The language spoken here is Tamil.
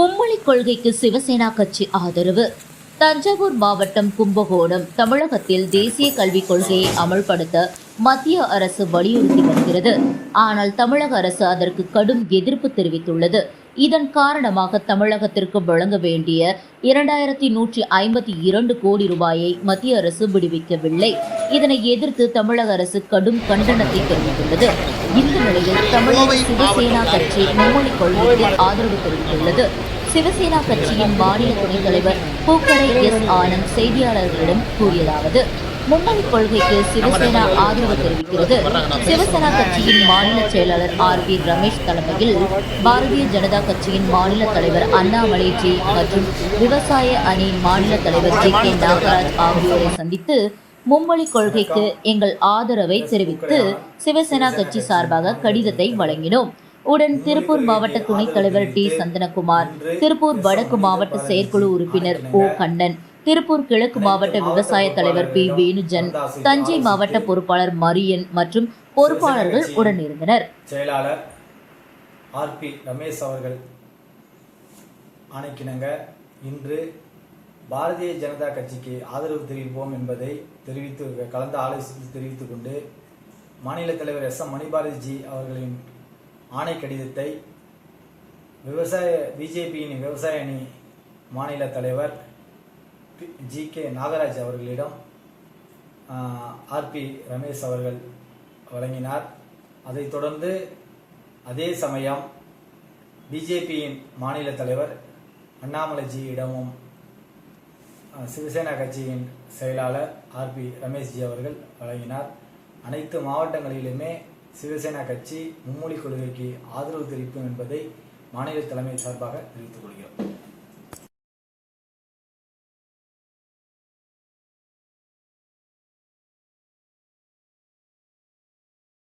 மும்மொழி கொள்கைக்கு சிவசேனா கட்சி ஆதரவு. தஞ்சாவூர் மாவட்டம் கும்பகோணம் தமிழகத்தில் தேசிய கல்விக் கொள்கையை அமல்படுத்த மத்திய அரசு வலியுறுத்தி வருகிறது. ஆனால் தமிழக அரசு அதற்கு கடும் எதிர்ப்பு தெரிவித்துள்ளது. இதன் காரணமாக தமிழகத்திற்கு வழங்க வேண்டிய 2152 கோடி ரூபாயை மத்திய அரசு விடுவிக்கவில்லை. இதனை எதிர்த்து தமிழக அரசு கடும் கண்டனத்தை தெரிவித்துள்ளது. இந்த நிலையில் தமிழக சிவசேனா கட்சி மும்மொழி கொள்கைக்கு ஆதரவு தெரிவித்துள்ளது. சிவசேனா கட்சியின் மாநில துணைத் தலைவர் பூக்கரை எஸ். ஆனந்த் செய்தியாளர்களிடம் கூறியதாவது: மும்மொழி கொள்கைக்கு சிவசேனா ஆதரவு தெரிவிக்கிறது. சிவசேனா கட்சியின் மாநில செயலாளர் ஆர்.பி. ரமேஷ் தலைமையில் பாரதிய ஜனதா கட்சியின் மாநில தலைவர் அண்ணாமலை ஜி மற்றும் விவசாய அணி மாநில தலைவர் ஜே.கே. நாகராஜ் ஆகியோரை சந்தித்து மும்மொழி கொள்கைக்கு எங்கள் ஆதரவை தெரிவித்து சிவசேனா கட்சி சார்பாக கடிதத்தை வழங்கினோம். உடன் திருப்பூர் மாவட்ட துணைத் தலைவர் டி. சந்தனகுமார், திருப்பூர் வடக்கு மாவட்ட செயற்குழு உறுப்பினர் ஓ. கண்ணன், திருப்பூர் கிழக்கு மாவட்ட விவசாய தலைவர் பி. வேணுஜன், தஞ்சை மாவட்ட பொறுப்பாளர் மரியன் மற்றும் பொறுப்பாளர்கள் உடன் இருந்தனர். செயலாளர் ஆர்.பி. ரமேஷ் அவர்கள் ஆணைக்கிணங்க இன்று பாரதிய ஜனதா கட்சிக்கு ஆதரவு தெரிவிப்போம் என்பதை கலந்து ஆலோசித்து தெரிவித்துக் கொண்டு மாநில தலைவர் எஸ். எம். மணிபாரதிஜி அவர்களின் ஆணை கடிதத்தை பிஜேபியின் விவசாய அணி மாநில தலைவர் ஜே.கே. நாகராஜ் அவர்களிடம் ஆர்.பி. ரமேஷ் அவர்கள் வழங்கினார். அதைத் தொடர்ந்து அதே சமயம் பிஜேபியின் மாநில தலைவர் அண்ணாமலைஜியிடமும் சிவசேனா கட்சியின் செயலாளர் ஆர்.பி. ரமேஷ்ஜி அவர்கள் வழங்கினார். அனைத்து மாவட்டங்களிலுமே சிவசேனா கட்சி மும்மொழி கொள்கைக்கு ஆதரவு தெரிவிக்கும் என்பதை மாநில தலைமை சார்பாக தெரிவித்துக் கொள்கிறோம்.